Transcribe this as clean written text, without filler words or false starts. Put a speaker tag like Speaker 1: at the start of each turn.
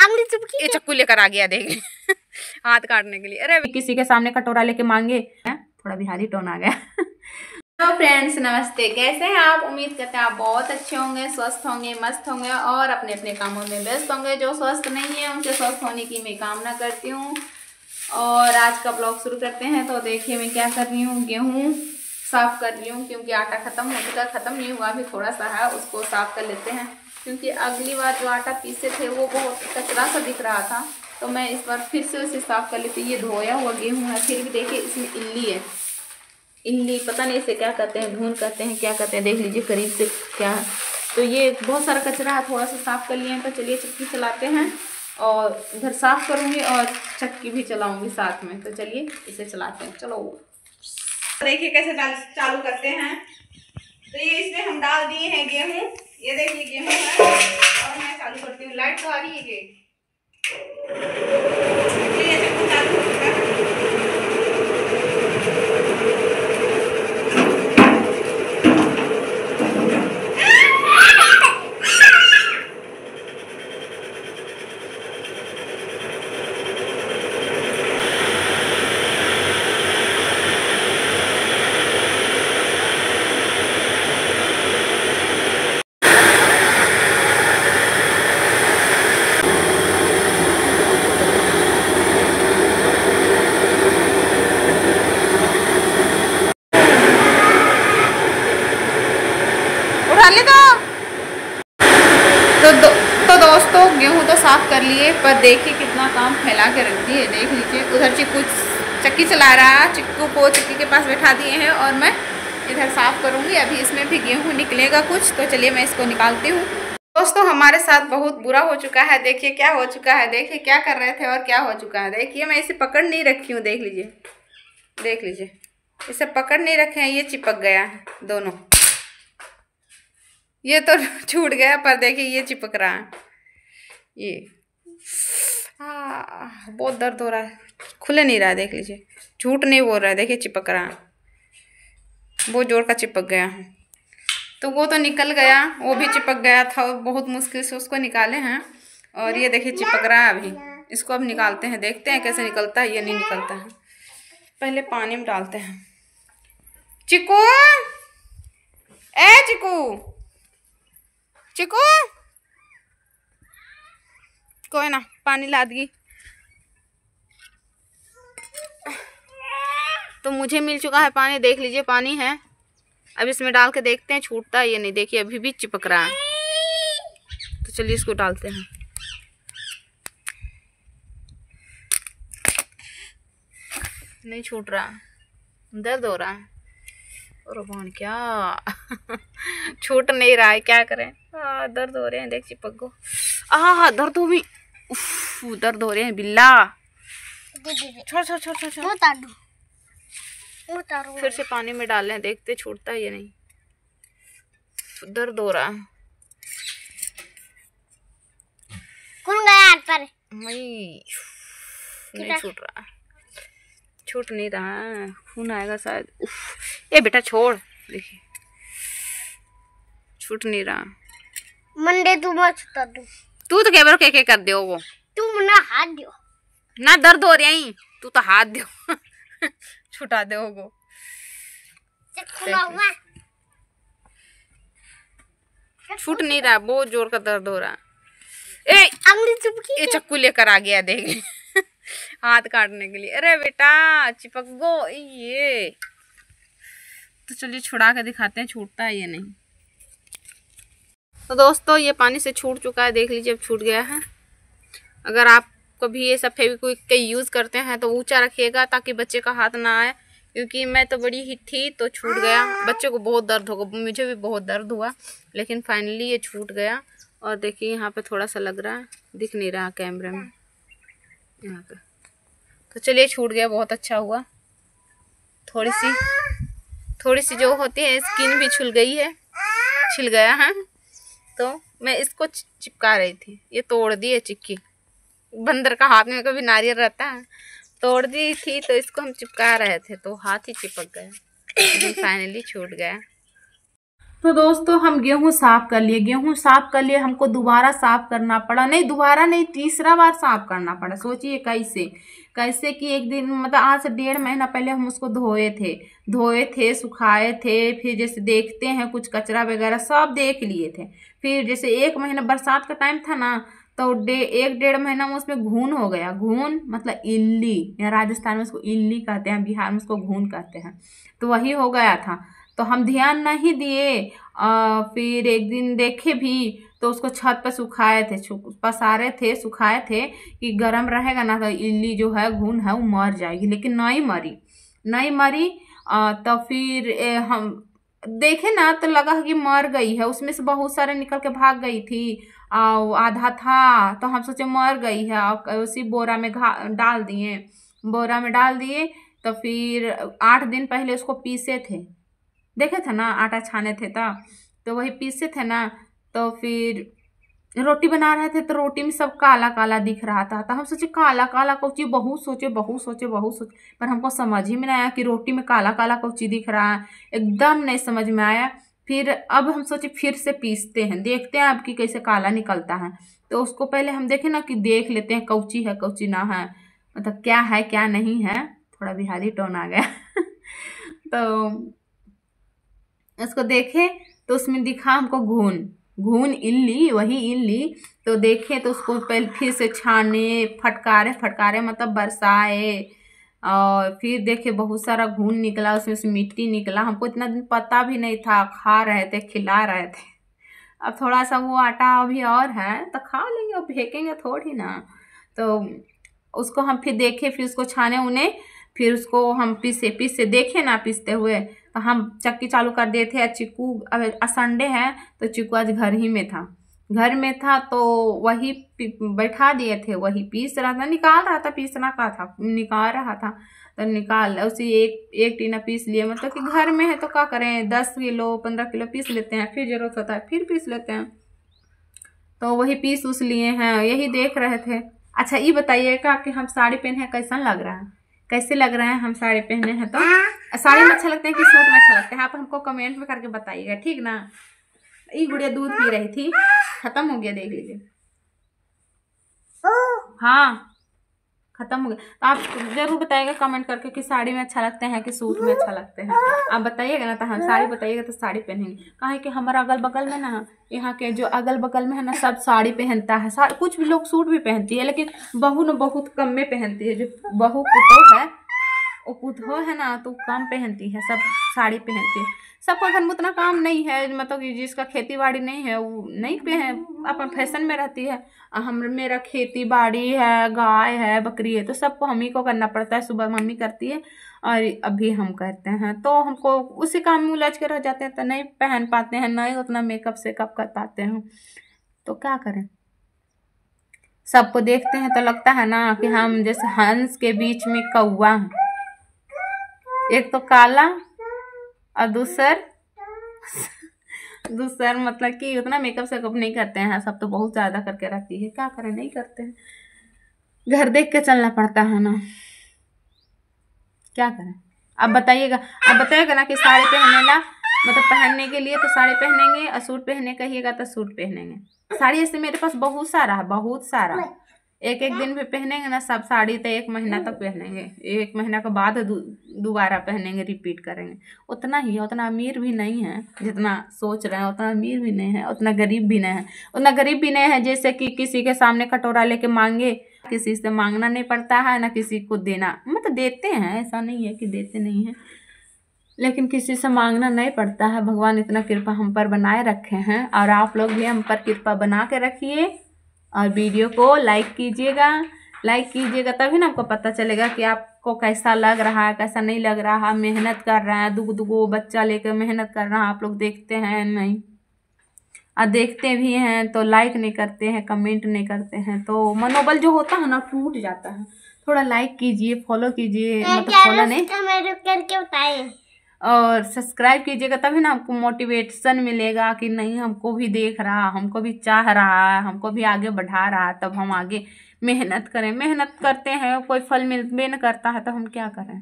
Speaker 1: ये चक्कू लेकर आ गया देख हाथ काटने के लिए। अरे किसी के सामने कटोरा लेके मांगे, थोड़ा बिहारी टोन आ गया। तो फ्रेंड्स नमस्ते, कैसे हैं आप? उम्मीद करते हैं आप बहुत अच्छे होंगे, स्वस्थ होंगे, मस्त होंगे और अपने अपने कामों में व्यस्त होंगे। जो स्वस्थ नहीं है उनसे स्वस्थ होने की मैं कामना करती हूँ। और आज का ब्लॉग शुरू करते हैं। तो देखिए मैं क्या कर रही हूँ, गेहूँ साफ कर रही हूँ क्योंकि आटा खत्म हो चुका, खत्म नहीं हुआ अभी थोड़ा सा है, उसको साफ कर लेते हैं। क्योंकि अगली बार जो आटा पीसे थे वो बहुत कचरा सा दिख रहा था, तो मैं इस बार फिर से उसे साफ कर लेती। ये धोया हुआ गेहूँ है, फिर भी देखिए इसमें इल्ली है, इल्ली पता नहीं इसे क्या कहते हैं, घून कहते हैं, क्या कहते हैं, देख लीजिए करीब से क्या है। तो ये बहुत सारा कचरा है, थोड़ा सा साफ कर लिए हैं। तो चलिए चक्की चलाते हैं और इधर साफ करूँगी और चक्की भी चलाऊँगी साथ में। तो चलिए इसे चलाते हैं, चलो। देखिए कैसे चालू करते हैं। तो ये इसमें हम डाल दिए हैं गेहूँ, ये देखिए गेहूँ है और मैं चालू करती हूँ। लाइट तो आ रही है, ये चालू हो चुका है। तो दोस्तों गेहूँ तो साफ कर लिए, पर देखिए कितना काम फैला के रख दिए। देख लीजिए उधर चिक्कू चक्की चला रहा है, चिक्कू को चक्की के पास बैठा दिए हैं और मैं इधर साफ करूँगी। अभी इसमें भी गेहूँ निकलेगा कुछ, तो चलिए मैं इसको निकालती हूँ। दोस्तों हमारे साथ बहुत बुरा हो चुका है, देखिए क्या हो चुका है, देखिए क्या कर रहे थे और क्या हो चुका है। देखिए मैं इसे पकड़ नहीं रखी हूँ, देख लीजिए, देख लीजिए इसे पकड़ नहीं रखे हैं, ये चिपक गया है दोनों। ये तो छूट गया, पर देखिए ये चिपक रहा है, ये बहुत दर्द हो रहा है, खुले नहीं रहा है। देख लीजिए, झूठ नहीं बोल रहा है, देखिए चिपक रहा है, बहुत जोर का चिपक गया है। तो वो तो निकल गया, वो भी चिपक गया था, बहुत मुश्किल से उसको निकाले हैं। और ये देखिए चिपक रहा है अभी, इसको अब निकालते हैं, देखते हैं कैसे निकलता है। ये नहीं निकलता है, पहले पानी में डालते हैं। चिकू, ए चिकू, चिकू कोई ना, पानी ला दी। तो मुझे मिल चुका है पानी, देख लीजिए पानी है। अब इसमें डाल के देखते हैं छूटता है ये नहीं, देखिए अभी भी चिपक रहा है। तो चलिए इसको डालते हैं। नहीं छूट रहा, दर्द हो रहा है और भगवान क्या छूट नहीं रहा है, क्या करें। दर्द हो रहे हैं, देख चिपक गो। हाँ दर्द हो भी, दर्द हो रहे हैं बिल्ला। छोड़ छोड़ छोड़ छोड़ छोड़, फिर से पानी में डाल लें, देखते छूटता है ये नहीं। दर्द हो रहा है,
Speaker 2: खून गया हाथ पर,
Speaker 1: नहीं छूट रहा, छूट नहीं रहा, खून आएगा शायद। ये बेटा छोड़, देखिए छूट नहीं रहा।
Speaker 2: मंडे तू मत छुटा दो,
Speaker 1: तू तो कैमरा के कर दो, वो
Speaker 2: तू ना हाथ दो
Speaker 1: ना, दर्द हो रहा है, तू तो हाथ दो छुटा दे वो। छूट नहीं रहा, बहुत जोर का दर्द हो रहा। ए ये चक्कू लेकर आ गया देख हाथ काटने के लिए। अरे बेटा चिपक गो ये। तो चलिए छुड़ा के दिखाते हैं छूटता है ये नहीं। तो दोस्तों ये पानी से छूट चुका है, देख लीजिए अब छूट गया है। अगर आप कभी ये सब फेविक्विक का यूज़ करते हैं तो ऊंचा रखिएगा ताकि बच्चे का हाथ ना आए, क्योंकि मैं तो बड़ी ही थी तो छूट गया। बच्चे को बहुत दर्द होगा, मुझे भी बहुत दर्द हुआ, लेकिन फाइनली ये छूट गया। और देखिए यहाँ पे थोड़ा सा लग रहा है, दिख नहीं रहा कैमरे में यहाँ पे। तो चलिए छूट गया, बहुत अच्छा हुआ। थोड़ी सी जो होती है स्किन भी छिल गई है, छिल गया है। तो मैं इसको चिपका रही थी, ये तोड़ दी है चिक्की। बंदर का हाथ में कभी नारियल रहता है, तोड़ दी थी तो इसको हम चिपका रहे थे तो हाथ ही चिपक गया, लेकिन फाइनली छूट गया। तो दोस्तों हम गेहूं साफ कर लिए, हमको दोबारा साफ करना पड़ा, नहीं दोबारा नहीं, तीसरा बार साफ करना पड़ा। सोचिए कैसे कैसे कि एक दिन मतलब आज से 1.5 महीना पहले हम उसको धोए थे, सुखाए थे, फिर जैसे देखते हैं कुछ कचरा वगैरह सब देख लिए थे। फिर जैसे 1 महीना बरसात का टाइम था ना, तो 1-1.5 महीना में उसमें घून हो गया। घून मतलब इल्ली, या राजस्थान में उसको इल्ली कहते हैं, बिहार में उसको घून कहते हैं। तो वही हो गया था, तो हम ध्यान नहीं दिए। फिर एक दिन देखे भी तो उसको छत पर सुखाए थे, पसारे थे, सुखाए थे कि गर्म रहेगा ना तो इल्ली जो है घून है वो मर जाएगी, लेकिन नहीं मरी। तो फिर हम देखे ना तो लगा कि मर गई है, उसमें से बहुत सारे निकल के भाग गई थी। आधा था तो हम सोचे मर गई है, और उसी बोरा में डाल दिए। तो फिर 8 दिन पहले उसको पीसे थे, देखे थे ना आटा छाने थे तो वही पीसे थे ना। तो फिर रोटी बना रहे थे तो रोटी में सब काला काला दिख रहा था। तो हम सोचे काला काला कौची, बहुत सोचे, पर हमको समझ ही में नहीं आया कि रोटी में काला काला कौची दिख रहा है, एकदम नहीं समझ में आया। फिर अब हम सोचे फिर से पीसते हैं, देखते हैं अब कि कैसे काला निकलता है। तो उसको पहले हम देखे ना कि देख लेते हैं कौची है कौची ना है, मतलब क्या है क्या नहीं है। थोड़ा बिहारी टोन आ गया तो उसको देखे तो उसमें दिखा हमको घून इल्ली, वही इल्ली। तो देखे तो उसको पहले फिर से छाने, फटकारे मतलब बरसाए, और फिर देखे बहुत सारा घून निकला, उसमें से मिट्टी निकला। हमको इतना दिन पता भी नहीं था, खा रहे थे, खिला रहे थे। अब थोड़ा सा वो आटा अभी और है तो खा लेंगे, और फेंकेंगे थोड़ी ना। तो उसको हम फिर देखे, फिर उसको छाने उन्हें, फिर उसको हम पीसे देखे ना पीसते हुए, तो हम चक्की चालू कर दिए थे। चिक्कू अब संडे है तो चिक्कू आज घर में था तो वही बैठा दिए थे, वही पीस रहा था, निकाल रहा था, पीसना का था, निकाल रहा था। तो निकाल उसी एक टीना पीस लिए, मतलब कि घर में है तो क्या करें, 10 किलो 15 किलो पीस लेते हैं, फिर जरूरत होता है फिर पीस लेते हैं। तो वही पीस उस लिए हैं, यही देख रहे थे। अच्छा ये बताइएगा कि हम साड़ी पहने हैं कैसा लग रहा है, कैसे लग रहा है हम साड़ी पहने हैं? तो साड़ी में अच्छा लगता है कि सूट में अच्छा लगता है, आप हमको कमेंट में करके बताइएगा, ठीक ना। ये गुड़िया दूध पी रही थी, खत्म हो गया, देख लीजिए। हाँ खत्म हो गया। तो आप जरूर बताइएगा कमेंट करके कि साड़ी में अच्छा लगते हैं कि सूट में अच्छा लगते हैं। आप बताइएगा ना, तो हम साड़ी बताइएगा तो साड़ी पहनेंगे। कहा कि हमारा अगल बगल में ना, यहाँ के जो अगल बगल में है ना सब साड़ी पहनता है, कुछ भी लोग सूट भी पहनती है, लेकिन बहू न बहुत कम में पहनती है। जो बहू पुतोह है, वो पुतोह है ना तो कम पहनती है, सब साड़ी पहनती है। सबका घर में उतना काम नहीं है, मतलब कि जिसका खेती बाड़ी नहीं है वो नहीं पहन, अपन फैशन में रहती है। मेरा खेती बाड़ी है, गाय है, बकरी है, तो सबको हम ही को करना पड़ता है। सुबह मम्मी करती है और अभी हम करते हैं, तो हमको उसी काम में उलझ के रह जाते हैं, तो नहीं पहन पाते हैं, नहीं उतना मेकअप सेकअप कर पाते हैं। तो क्या करें, सबको देखते हैं तो लगता है ना कि हम जैसे हंस के बीच में कौवा हैं, एक तो काला और दूसर मतलब कि उतना मेकअप सेकअप नहीं करते हैं। सब तो बहुत ज़्यादा करके रखती है, क्या करें, नहीं करते हैं, घर देख के चलना पड़ता है ना, क्या करें। आप बताइएगा ना कि साड़ी पहनने ला, मतलब पहनने के लिए तो साड़ी पहनेंगे, और सूट पहनने कहिएगा तो सूट पहनेंगे। साड़ी ऐसे मेरे पास बहुत सारा एक दिन भी पहनेंगे ना सब साड़ी, तो 1 महीना तक पहनेंगे, 1 महीना के बाद दोबारा पहनेंगे, रिपीट करेंगे। उतना ही, उतना अमीर भी नहीं है जितना सोच रहे हैं, उतना अमीर भी नहीं है, उतना गरीब भी नहीं है, जैसे कि किसी के सामने कटोरा लेके मांगे। किसी से मांगना नहीं पड़ता है ना किसी को देना, मतलब देते हैं, ऐसा नहीं है कि देते नहीं है, लेकिन किसी से मांगना नहीं पड़ता है। भगवान इतना कृपा हम पर बनाए रखे हैं, और आप लोग भी हम पर कृपा बना के रखिए। और वीडियो को लाइक कीजिएगा तभी ना आपको पता चलेगा कि आपको कैसा लग रहा है, कैसा नहीं लग रहा। मेहनत कर रहे हैं, दुगो बच्चा लेकर मेहनत कर रहे हैं, आप लोग देखते हैं नहीं, और देखते भी हैं तो लाइक नहीं करते हैं, कमेंट नहीं करते हैं, तो मनोबल जो होता है ना टूट जाता है। थोड़ा लाइक कीजिए, फॉलो कीजिए, मतलब फॉलो नहीं
Speaker 2: करके बताइए,
Speaker 1: और सब्सक्राइब कीजिएगा, तभी ना हमको मोटिवेशन मिलेगा कि नहीं हमको भी देख रहा, हमको भी चाह रहा है, हमको भी आगे बढ़ा रहा है, तब हम आगे मेहनत करें। मेहनत करते हैं कोई फल मिलबे न करता है तो हम क्या करें।